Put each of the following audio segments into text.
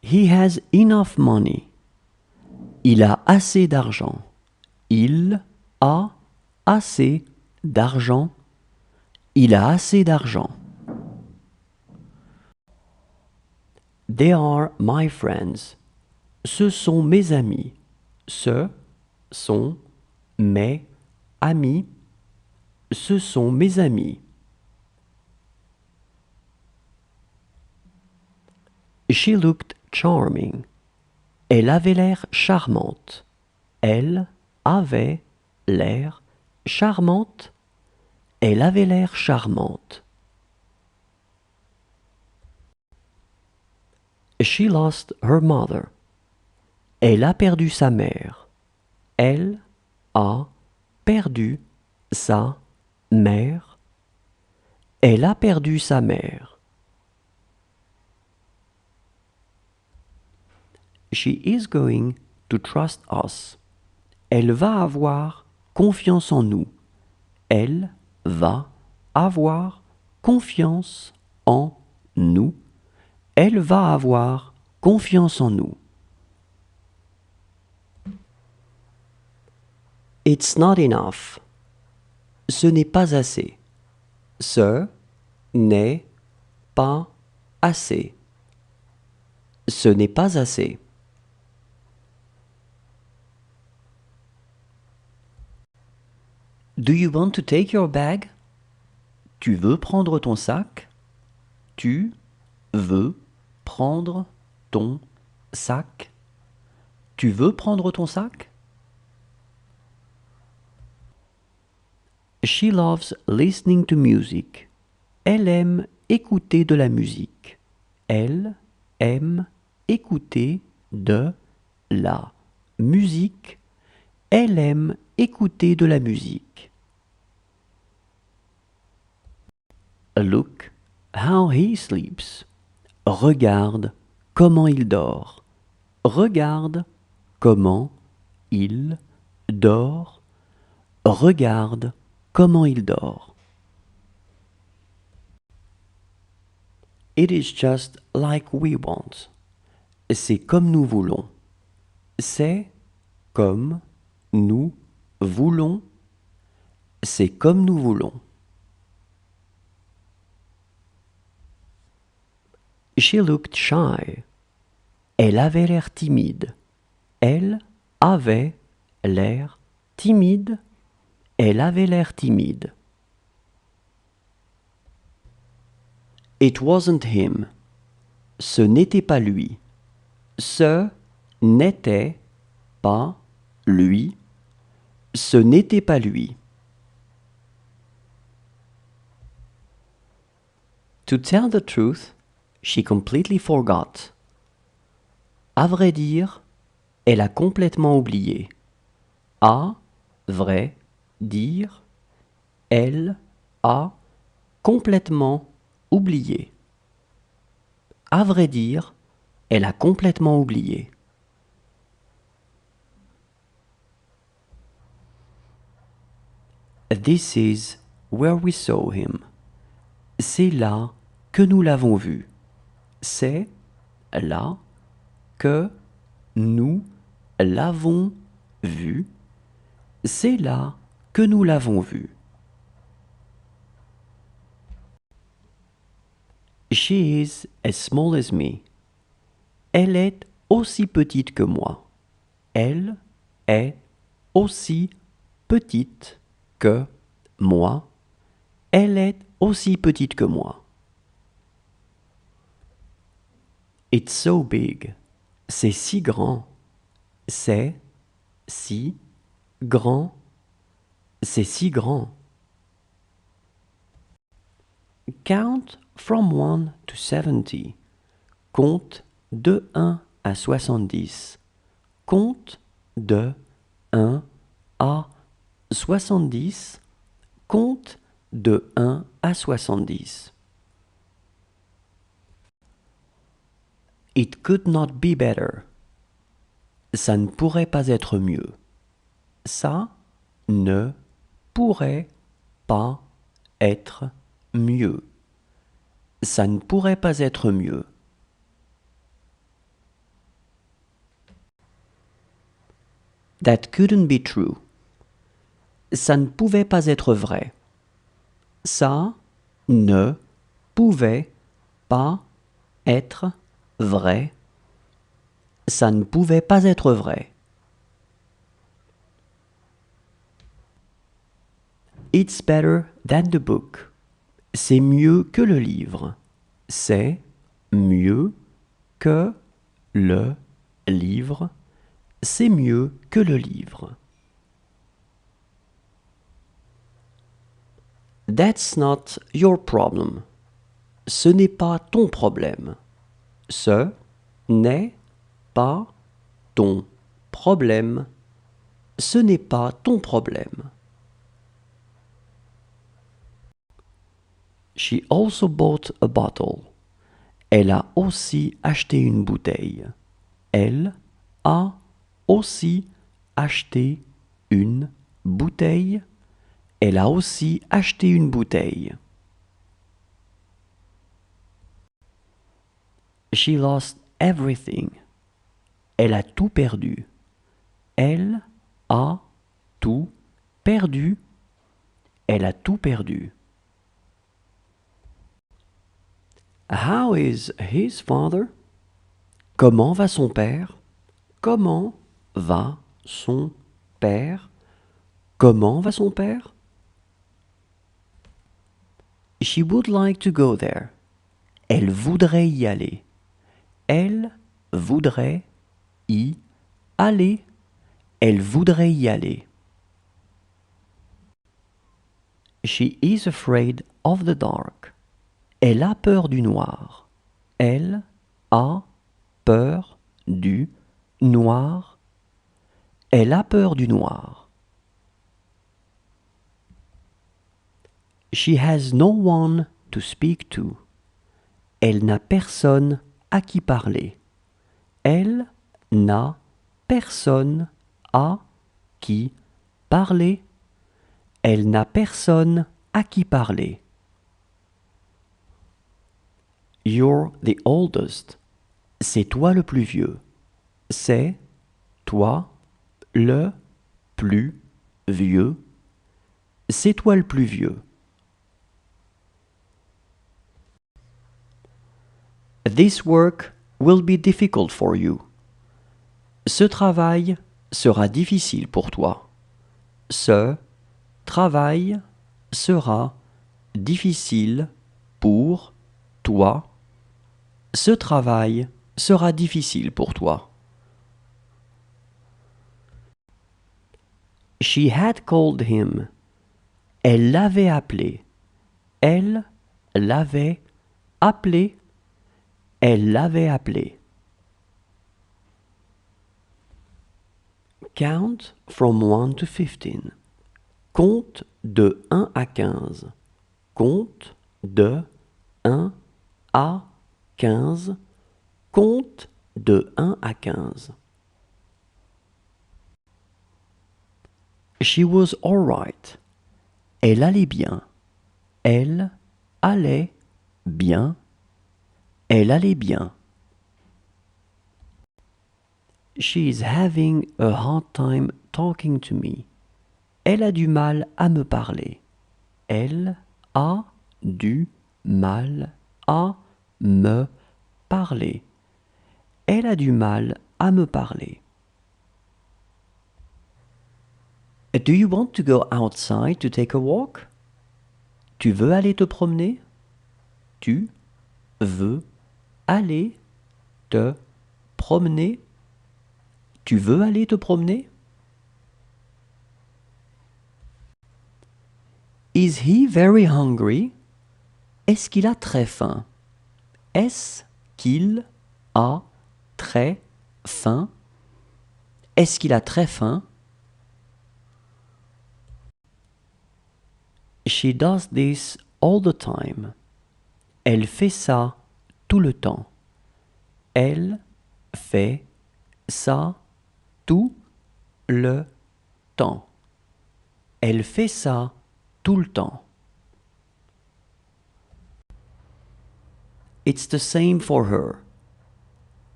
He has enough money. Il a assez d'argent. Il a assez d'argent. Il a assez d'argent. They are my friends. Ce sont mes amis. Ce sont mes amis. Ce sont mes amis. She looked charming. Elle avait l'air charmante. Elle avait l'air charmante. Elle avait l'air charmante. She lost her mother. Elle a perdu sa mère. Elle a perdu sa mère. Elle a perdu sa mère. She is going to trust us. Elle va avoir confiance en nous. Elle va avoir confiance en nous. Elle va avoir confiance en nous. It's not enough. Ce n'est pas assez. Ce n'est pas assez. Ce n'est pas assez. Do you want to take your bag? Tu veux prendre ton sac? Tu veux prendre ton sac? Tu veux prendre ton sac? She loves listening to music. Elle aime écouter de la musique. Elle aime écouter de la musique. Elle aime écouter de la musique. Look how he sleeps. Regarde comment il dort. Regarde comment il dort. Regarde comment il dort. It is just like we want. C'est comme nous voulons. C'est comme nous voulons. C'est comme nous voulons. She looked shy. Elle avait l'air timide. Elle avait l'air timide. Elle avait l'air timide. It wasn't him. Ce n'était pas lui. Ce n'était pas lui. Ce n'était pas lui. To tell the truth, she completely forgot. À vrai dire, elle a complètement oublié. À vrai dire, elle a complètement oublié. À vrai dire, elle a complètement oublié. This is where we saw him. C'est là que nous l'avons vu. C'est là que nous l'avons vu. C'est là que nous l'avons vu. She is as small as me. Elle est aussi petite que moi. Elle est aussi petite que moi. Elle est aussi petite que moi. It's so big. C'est si grand. C'est si grand. C'est si grand. Count from 1 to 70. Compte de 1 à 70. Compte de 1 à 70. Compte de 1 à 70. It could not be better. Ça ne pourrait pas être mieux. Ça ne pourrait pas être mieux. Ça ne pourrait pas être mieux. That couldn't be true. Ça ne pouvait pas être vrai. Ça ne pouvait pas être vrai. Ça ne pouvait pas être vrai. It's better than the book. C'est mieux que le livre. C'est mieux que le livre. C'est mieux que le livre. That's not your problem. Ce n'est pas ton problème. Ce n'est pas ton problème. Ce n'est pas ton problème. She also bought a bottle. Elle a aussi acheté une bouteille. Elle a aussi acheté une bouteille. Elle a aussi acheté une bouteille. She lost everything. Elle a tout perdu. Elle a tout perdu. Elle a tout perdu. How is his father? Comment va son père? Comment va son père? Comment va son père? She would like to go there. Elle voudrait y aller. Elle voudrait y aller. Elle voudrait y aller. She is afraid of the dark. Elle a peur du noir. Elle a peur du noir. Elle a peur du noir. She has no one to speak to. Elle n'a personne à qui parler. Elle n'a personne à qui parler. Elle n'a personne à qui parler. You're the oldest. C'est toi le plus vieux. C'est toi le plus vieux. C'est toi le plus vieux. This work will be difficult for you. Ce travail sera difficile pour toi. Ce travail sera difficile pour toi. Ce travail sera difficile pour toi. She had called him. Elle l'avait appelé. Elle l'avait appelé. Elle l'avait appelé. Count from 1 to 15. Compte de 1 à 15. Compte de 1 à 15. Compte de 1 à 15. She was all right. Elle allait bien. Elle allait bien. Elle allait bien. She is having a hard time talking to me. Elle a du mal à me parler. Elle a du mal à me parler. Elle a du mal à me parler. Do you want to go outside to take a walk? Tu veux aller te promener? Tu veux aller te promener? Tu veux aller te promener? Is he very hungry? Est-ce qu'il a très faim? Est-ce qu'il a très faim? Est-ce qu'il a très faim? She does this all the time. Elle fait ça tout le temps. Elle fait ça tout le temps. Elle fait ça tout le temps. It's the same for her.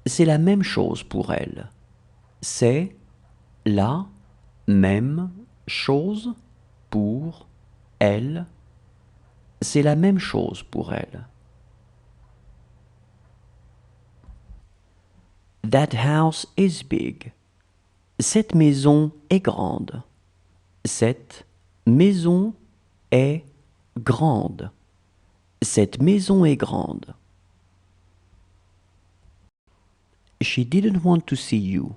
C'est la même chose pour elle. C'est la même chose pour elle. C'est la même chose pour elle. That house is big. Cette maison est grande. Cette maison est grande. Cette maison est grande. She didn't want to see you.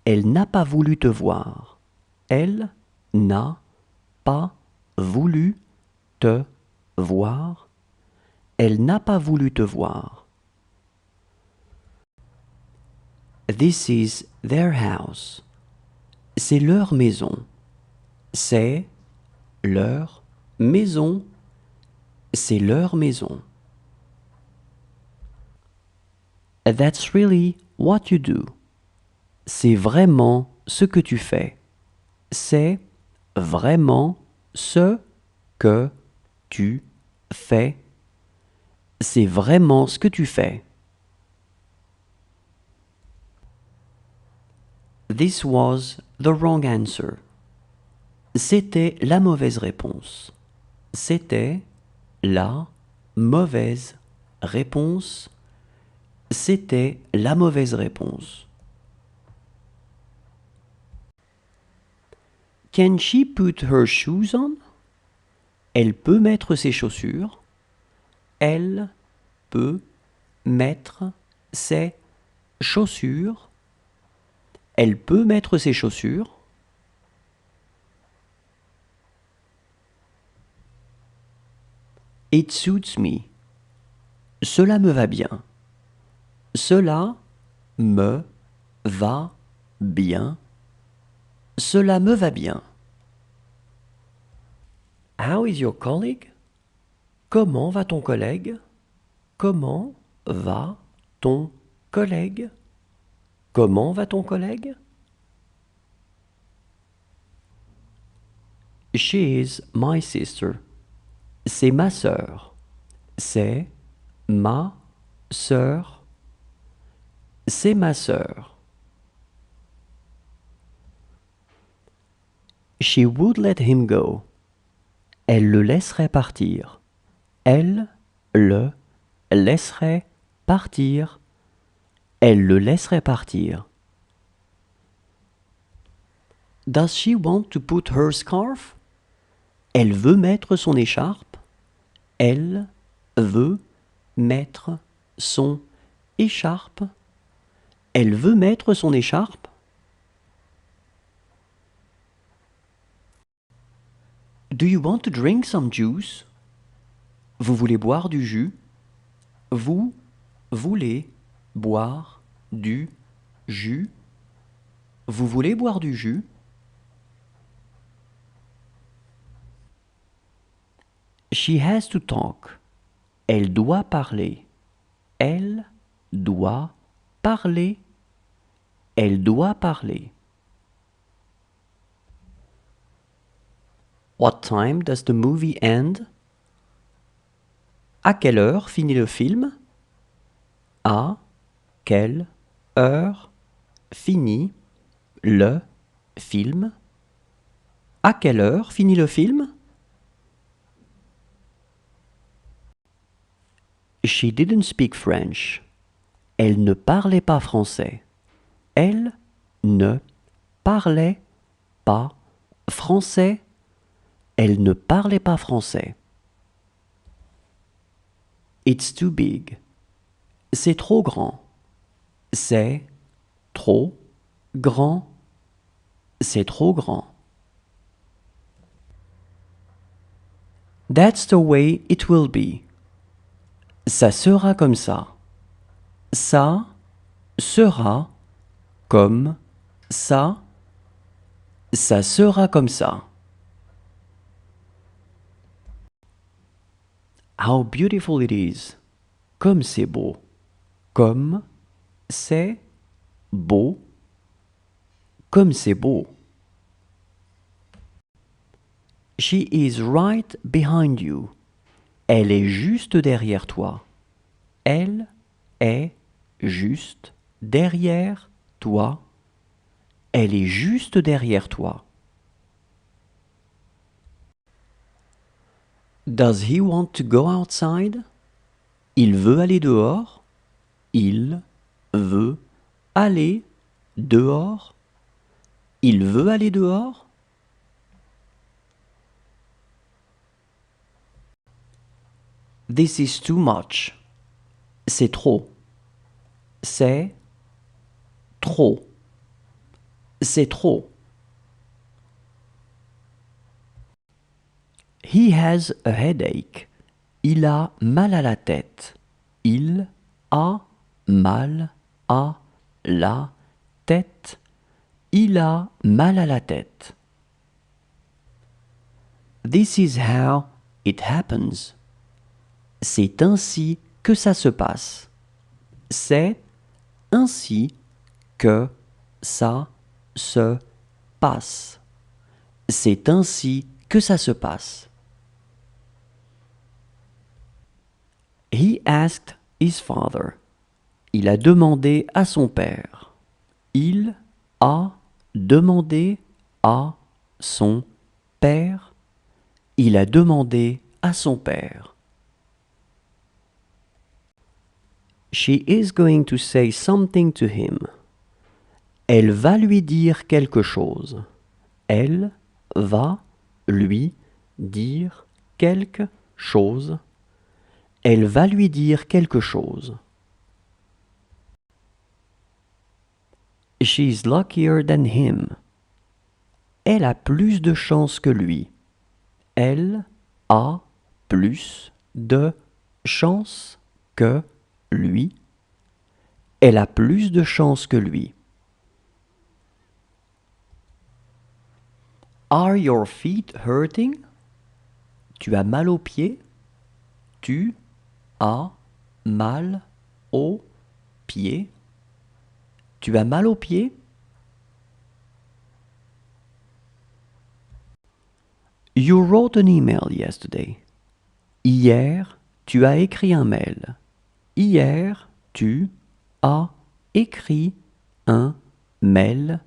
Elle n'a pas voulu te voir. Elle n'a pas voulu te voir. Elle n'a pas voulu te voir. This is their house. C'est leur maison. C'est leur maison. C'est leur maison. That's really what you do. C'est vraiment ce que tu fais. C'est vraiment ce que tu fais. C'est vraiment ce que tu fais. This was the wrong answer. C'était la mauvaise réponse. C'était la mauvaise réponse. C'était la mauvaise réponse. Can she put her shoes on? Elle peut mettre ses chaussures. Elle peut mettre ses chaussures. Elle peut mettre ses chaussures. It suits me. Cela me va bien. Cela me va bien. Cela me va bien. How is your colleague? Comment va ton collègue? Comment va ton collègue? Comment va ton collègue? She is my sister. C'est ma sœur. C'est ma sœur. C'est ma sœur. She would let him go. Elle le laisserait partir. Elle le laisserait partir. Elle le laisserait partir. Does she want to put her scarf? Elle veut mettre son écharpe. Elle veut mettre son écharpe. Elle veut mettre son écharpe. Do you want to drink some juice? Vous voulez boire du jus? Vous voulez boire du jus? Vous voulez boire du jus? She has to talk. Elle doit parler. Elle doit parler. Elle doit parler. What time does the movie end? À quelle heure finit le film? À quelle heure finit le film? À quelle heure finit le film? She didn't speak French. Elle ne parlait pas français. Elle ne parlait pas français. Elle ne parlait pas français. It's too big. C'est trop grand. C'est trop grand. C'est trop grand. That's the way it will be. Ça sera comme ça. Ça sera comme ça. Ça sera comme ça. How beautiful it is. Comme c'est beau. Comme c'est beau. Comme c'est beau. She is right behind you. Elle est juste derrière toi. Elle est juste derrière toi. Elle est juste derrière toi. Does he want to go outside? Il veut aller dehors. Il veut aller dehors. Il veut aller dehors. This is too much. C'est trop. C'est trop. C'est trop. He has a headache. Il a mal à la tête. Il a mal à la tête. Il a mal à la tête. This is how it happens. C'est ainsi que ça se passe. C'est ainsi que ça se passe. C'est ainsi que ça se passe. He asked his father. Il a demandé à son père. Il a demandé à son père. Il a demandé à son père. She is going to say something to him. Elle va lui dire quelque chose. Elle va lui dire quelque chose. Elle va lui dire quelque chose. She's luckier than him. Elle a plus de chance que lui. Elle a plus de chance que lui. Elle a plus de chance que lui. Are your feet hurting? Tu as mal aux pieds? Tu as mal aux pieds? Tu as mal aux pieds? You wrote an email yesterday. Hier, tu as écrit un mail. Hier, tu as écrit un mail.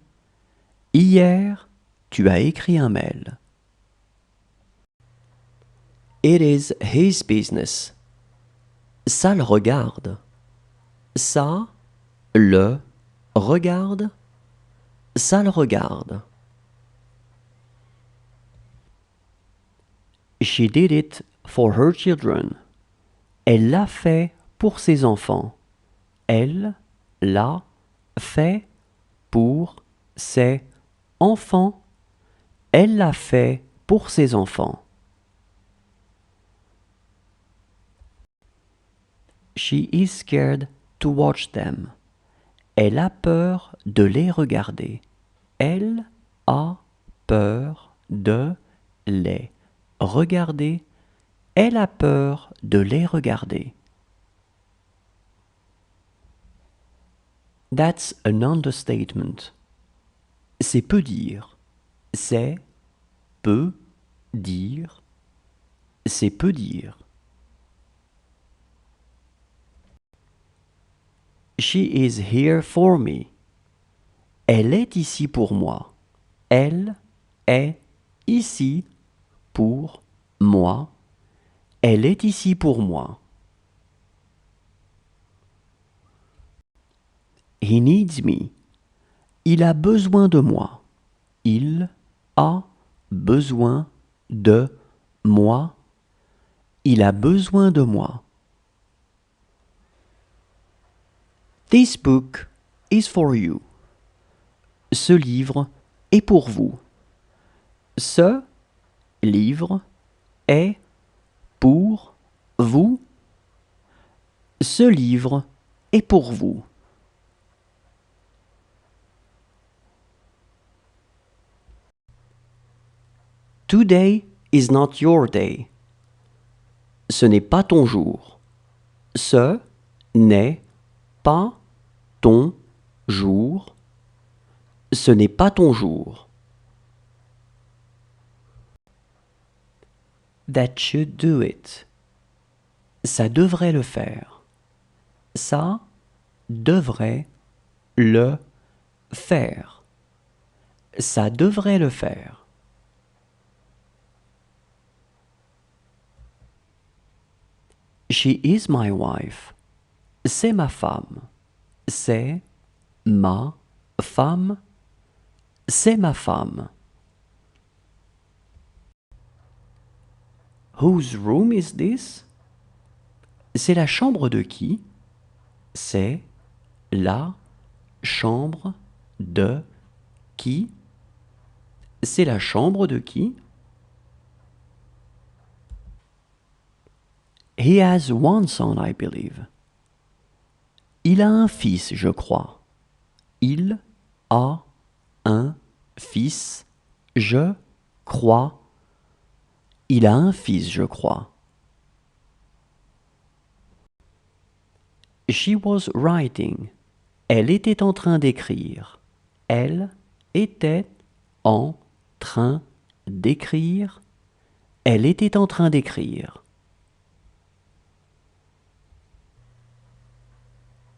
Hier, tu as écrit un mail. It is his business. Ça le regarde. Ça le regarde. Ça le regarde. She did it for her children. Elle l'a fait pour ses enfants. Elle l'a fait pour ses enfants. Elle l'a fait pour ses enfants. She is scared to watch them. Elle a peur de les regarder. Elle a peur de les regarder. Elle a peur de les regarder. That's an understatement. C'est peu dire. C'est peu dire. C'est peu dire. She is here for me. Elle est ici pour moi. Elle est ici pour moi. Elle est ici pour moi. He needs me. Il a besoin de moi. Il a besoin de moi. Il a besoin de moi. This book is for you. Ce livre est pour vous. Ce livre est pour vous. Ce livre est pour vous. Today is not your day. Ce n'est pas ton jour. Ce n'est pas ton jour. Ce n'est pas ton jour. That should do it. Ça devrait le faire. Ça devrait le faire. Ça devrait le faire. She is my wife. C'est ma femme. C'est ma femme. C'est ma femme. Whose room is this? C'est la chambre de qui? C'est la chambre de qui? C'est la chambre de qui? He has one son, I believe. Il a un fils, je crois. Il a un fils, je crois. Il a un fils, je crois. She was writing. Elle était en train d'écrire. Elle était en train d'écrire. Elle était en train d'écrire.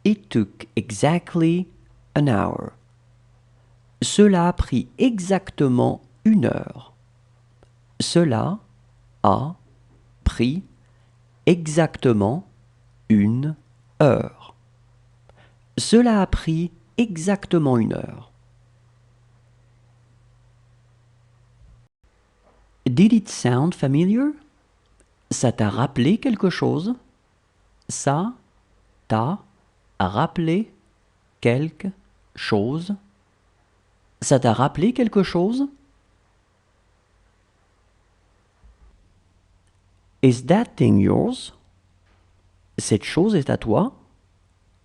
It took exactly an hour. Cela a pris exactement 1 heure. Cela a pris exactement 1 heure. Cela a pris exactement 1 heure. Did it sound familiar? Ça t'a rappelé quelque chose? Ça t'a rappelé quelque chose? Ça t'a rappelé quelque chose? Is that thing yours? Cette chose est à toi?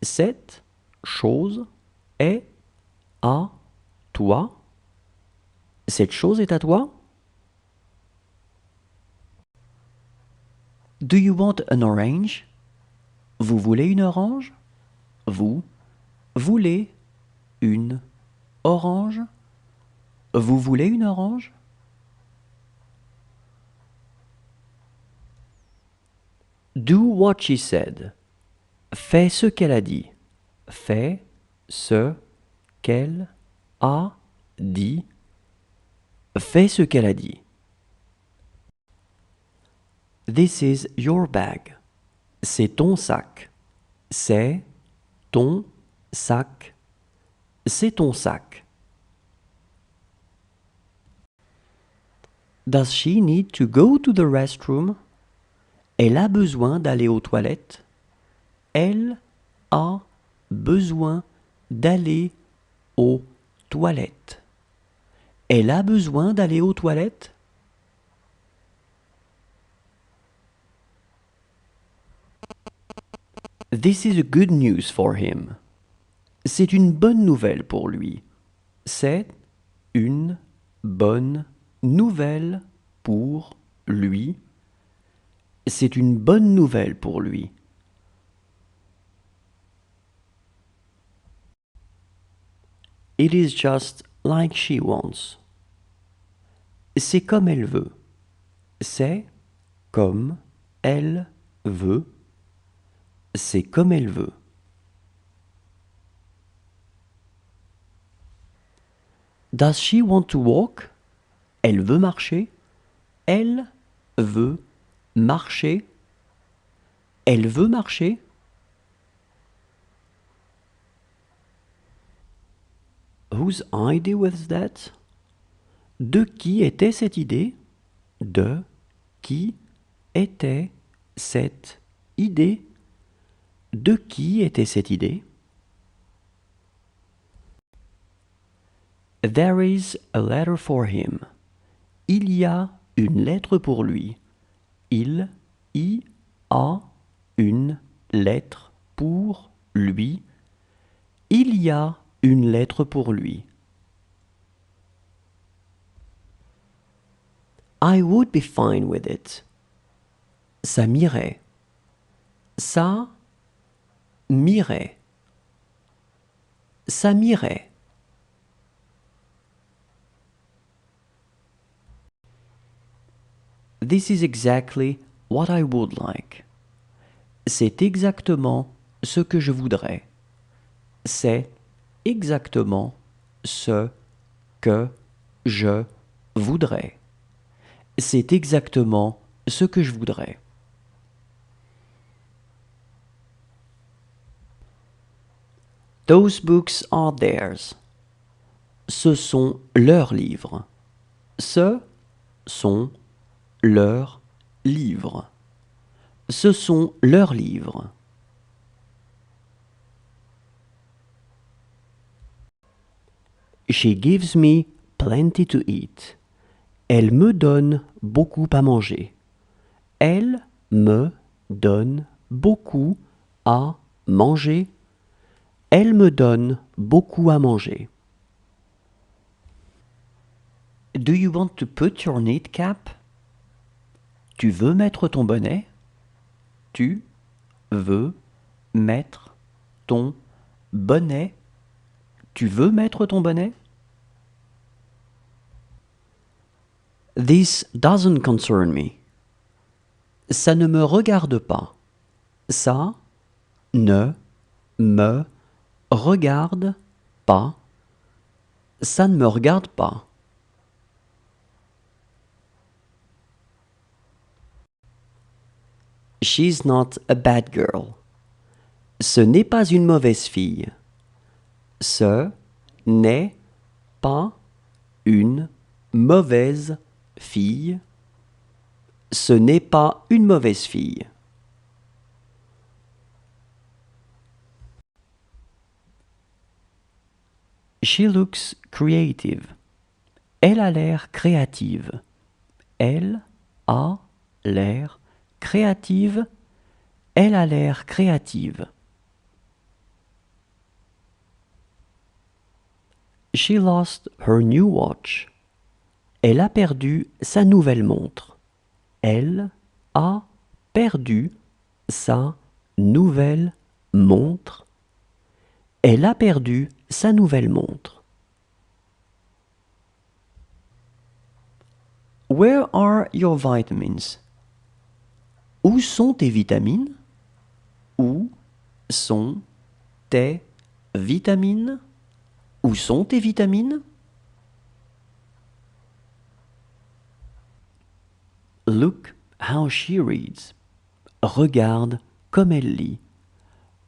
Cette chose est à toi? Cette chose est à toi? Do you want an orange? Vous voulez une orange? Vous voulez une orange? Vous voulez une orange? Do what she said. Fais ce qu'elle a dit. Fais ce qu'elle a dit. Fais ce qu'elle a dit. This is your bag. C'est ton sac. C'est ton sac. C'est ton sac. Does she need to go to the restroom? Elle a besoin d'aller aux toilettes. Elle a besoin d'aller aux toilettes. Elle a besoin d'aller aux toilettes. This is good news for him. C'est une bonne nouvelle pour lui. C'est une bonne nouvelle pour lui. C'est une bonne nouvelle pour lui. It is just like she wants. C'est comme elle veut. C'est comme elle veut. C'est comme elle veut. Does she want to walk? Elle veut marcher. Elle veut marcher. Elle veut marcher. Whose idea was that? De qui était cette idée? De qui était cette idée? De qui était cette idée? There is a letter for him. Il y a une lettre pour lui. Il y a une lettre pour lui. Il y a une lettre pour lui. I would be fine with it. Ça m'irait. Ça m'irait. Ça m'irait. This is exactly what I would like. C'est exactement ce que je voudrais. C'est exactement ce que Je voudrais. C'est exactement ce que je voudrais. Those books are theirs. Ce sont leurs livres. Ce sont leurs livres. Ce sont leurs livres. She gives me plenty to eat. Elle me donne beaucoup à manger. Elle me donne beaucoup à manger. Elle me donne beaucoup à manger. Do you want to put your knit cap? Tu veux mettre ton bonnet? Tu veux mettre ton bonnet? Tu veux mettre ton bonnet? This doesn't concern me. Ça ne me regarde pas. Ça ne me regarde pas. Ça ne me regarde pas. She's not a bad girl. Ce n'est pas une mauvaise fille. Ce n'est pas une mauvaise fille. Ce n'est pas une mauvaise fille. She looks creative. Elle a l'air créative. Elle a l'air créative. Elle a l'air créative. She lost her new watch. Elle a perdu sa nouvelle montre. Elle a perdu sa nouvelle montre. Elle a perdu sa nouvelle montre. Where are your vitamins? Où sont tes vitamines? Où sont tes vitamines? Où sont tes vitamines? Look how she reads. Regarde comme elle lit.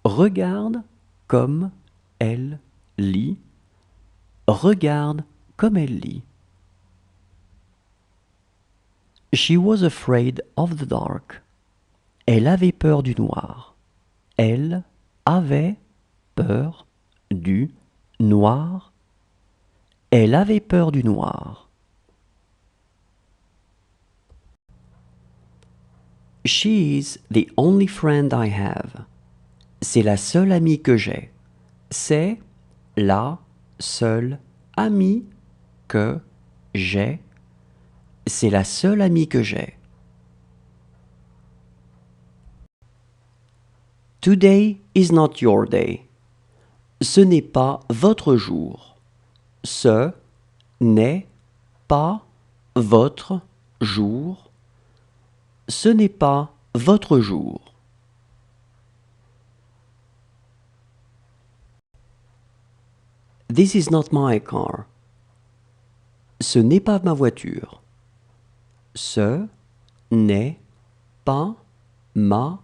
Regarde comme elle lit. Regarde comme elle lit. She was afraid of the dark. Elle avait peur du noir. Elle avait peur du noir. Elle avait peur du noir. She is the only friend I have. C'est la seule amie que j'ai. C'est la seule amie que j'ai. C'est la seule amie que j'ai. Today is not your day. Ce n'est pas votre jour. Ce n'est pas votre jour. Ce n'est pas votre jour. This is not my car. Ce n'est pas ma voiture. Ce n'est pas ma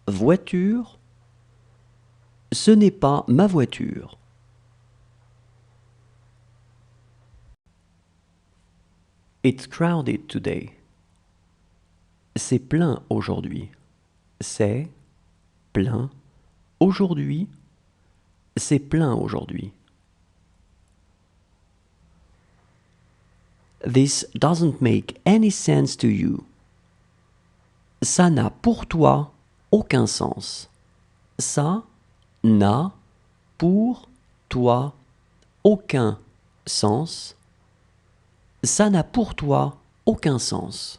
voiture. Ce n'est pas ma voiture. It's crowded today. C'est plein aujourd'hui. C'est plein aujourd'hui. C'est plein aujourd'hui. This doesn't make any sense to you. Ça n'a pour toi aucun sens. Ça n'a pour toi aucun sens. Ça n'a pour toi aucun sens.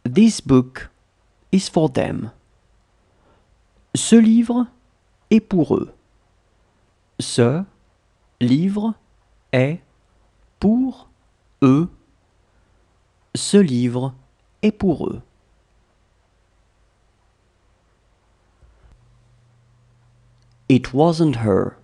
This book is for them. Ce livre est pour eux. Ce livre est pour eux. Ce livre est pour eux. It wasn't her.